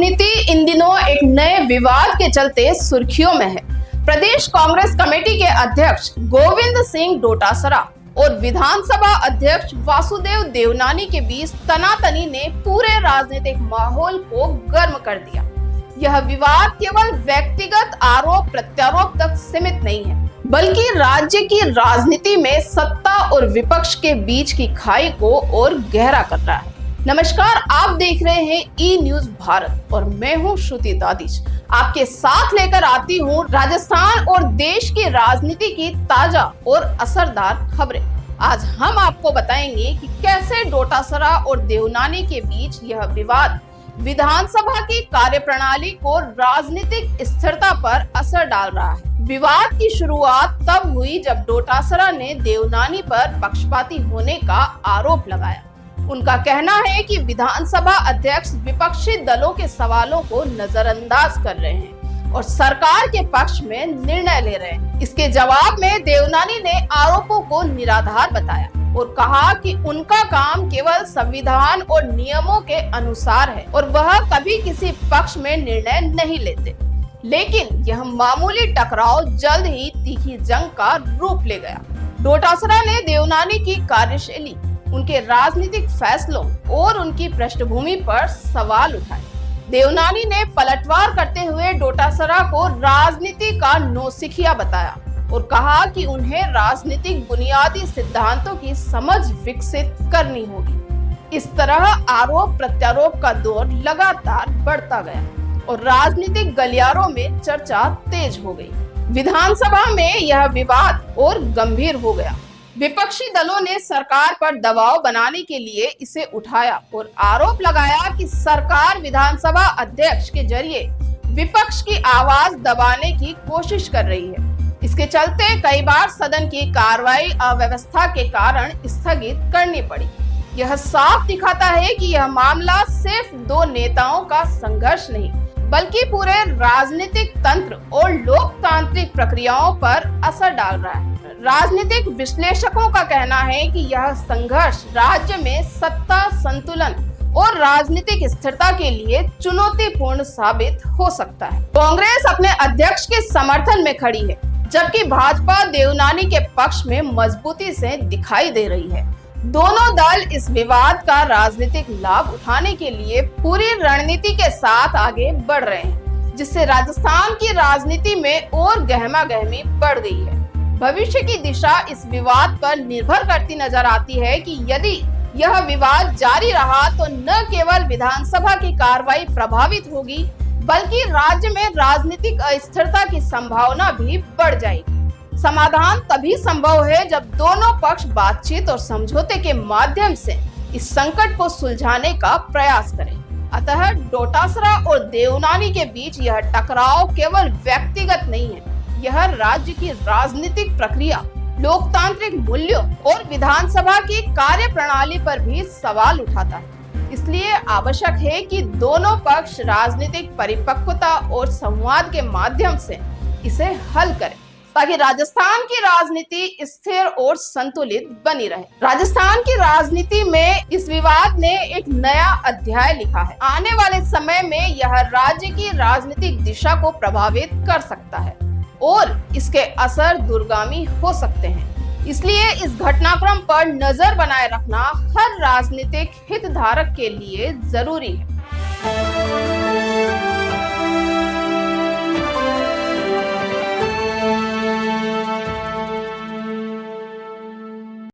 राजनीति इन दिनों एक नए विवाद के चलते सुर्खियों में है। प्रदेश कांग्रेस कमेटी के अध्यक्ष गोविंद सिंह डोटासरा और विधानसभा अध्यक्ष वासुदेव देवनानी के बीच तनातनी ने पूरे राजनीतिक माहौल को गर्म कर दिया। यह विवाद केवल व्यक्तिगत आरोप प्रत्यारोप तक सीमित नहीं है, बल्कि राज्य की राजनीति में सत्ता और विपक्ष के बीच की खाई को और गहरा कर रहा है। नमस्कार, आप देख रहे हैं ई न्यूज भारत और मैं हूं श्रुति दादिश। आपके साथ लेकर आती हूं राजस्थान और देश की राजनीति की ताजा और असरदार खबरें। आज हम आपको बताएंगे कि कैसे डोटासरा और देवनानी के बीच यह विवाद विधानसभा की कार्यप्रणाली को राजनीतिक स्थिरता पर असर डाल रहा है। विवाद की शुरुआत तब हुई जब डोटासरा ने देवनानी पर पक्षपाती होने का आरोप लगाया। उनका कहना है कि विधानसभा अध्यक्ष विपक्षी दलों के सवालों को नजरअंदाज कर रहे हैं और सरकार के पक्ष में निर्णय ले रहे हैं। इसके जवाब में देवनानी ने आरोपों को निराधार बताया और कहा कि उनका काम केवल संविधान और नियमों के अनुसार है और वह कभी किसी पक्ष में निर्णय नहीं लेते। लेकिन यह मामूली टकराव जल्द ही तीखी जंग का रूप ले गया। डोटासरा ने देवनानी की कार्यशैली, उनके राजनीतिक फैसलों और उनकी पृष्ठभूमि पर सवाल उठाए। देवनानी ने पलटवार करते हुए डोटासरा को राजनीति का नौसिखिया बताया और कहा कि उन्हें राजनीतिक बुनियादी सिद्धांतों की समझ विकसित करनी होगी। इस तरह आरोप प्रत्यारोप का दौर लगातार बढ़ता गया और राजनीतिक गलियारों में चर्चा तेज हो गई। विधानसभा में यह विवाद और गंभीर हो गया। विपक्षी दलों ने सरकार पर दबाव बनाने के लिए इसे उठाया और आरोप लगाया कि सरकार विधानसभा अध्यक्ष के जरिए विपक्ष की आवाज दबाने की कोशिश कर रही है। इसके चलते कई बार सदन की कार्रवाई अव्यवस्था के कारण स्थगित करनी पड़ी। यह साफ दिखाता है कि यह मामला सिर्फ दो नेताओं का संघर्ष नहीं, बल्कि पूरे राजनीतिक तंत्र और लोकतांत्रिक प्रक्रियाओं पर असर डाल रहा है। राजनीतिक विश्लेषकों का कहना है कि यह संघर्ष राज्य में सत्ता संतुलन और राजनीतिक स्थिरता के लिए चुनौतीपूर्ण साबित हो सकता है। कांग्रेस अपने अध्यक्ष के समर्थन में खड़ी है, जबकि भाजपा देवनानी के पक्ष में मजबूती से दिखाई दे रही है। दोनों दल इस विवाद का राजनीतिक लाभ उठाने के लिए पूरी रणनीति के साथ आगे बढ़ रहे हैं, जिससे राजस्थान की राजनीति में और गहमागहमी बढ़ गई है। भविष्य की दिशा इस विवाद पर निर्भर करती नजर आती है कि यदि यह विवाद जारी रहा तो न केवल विधानसभा की कार्रवाई प्रभावित होगी, बल्कि राज्य में राजनीतिक अस्थिरता की संभावना भी बढ़ जाएगी। समाधान तभी संभव है जब दोनों पक्ष बातचीत और समझौते के माध्यम से इस संकट को सुलझाने का प्रयास करें। अतः डोटासरा और देवनानी के बीच यह टकराव केवल व्यक्तिगत नहीं है, यह राज्य की राजनीतिक प्रक्रिया, लोकतांत्रिक मूल्यों और विधानसभा की कार्यप्रणाली पर भी सवाल उठाता है। इसलिए आवश्यक है कि दोनों पक्ष राजनीतिक परिपक्वता और संवाद के माध्यम से इसे हल करें, ताकि राजस्थान की राजनीति स्थिर और संतुलित बनी रहे। राजस्थान की राजनीति में इस विवाद ने एक नया अध्याय लिखा है। आने वाले समय में यह राज्य की राजनीतिक दिशा को प्रभावित कर सकता है और इसके असर दूरगामी हो सकते हैं। इसलिए इस घटनाक्रम पर नजर बनाए रखना हर राजनीतिक हितधारक के लिए जरूरी है।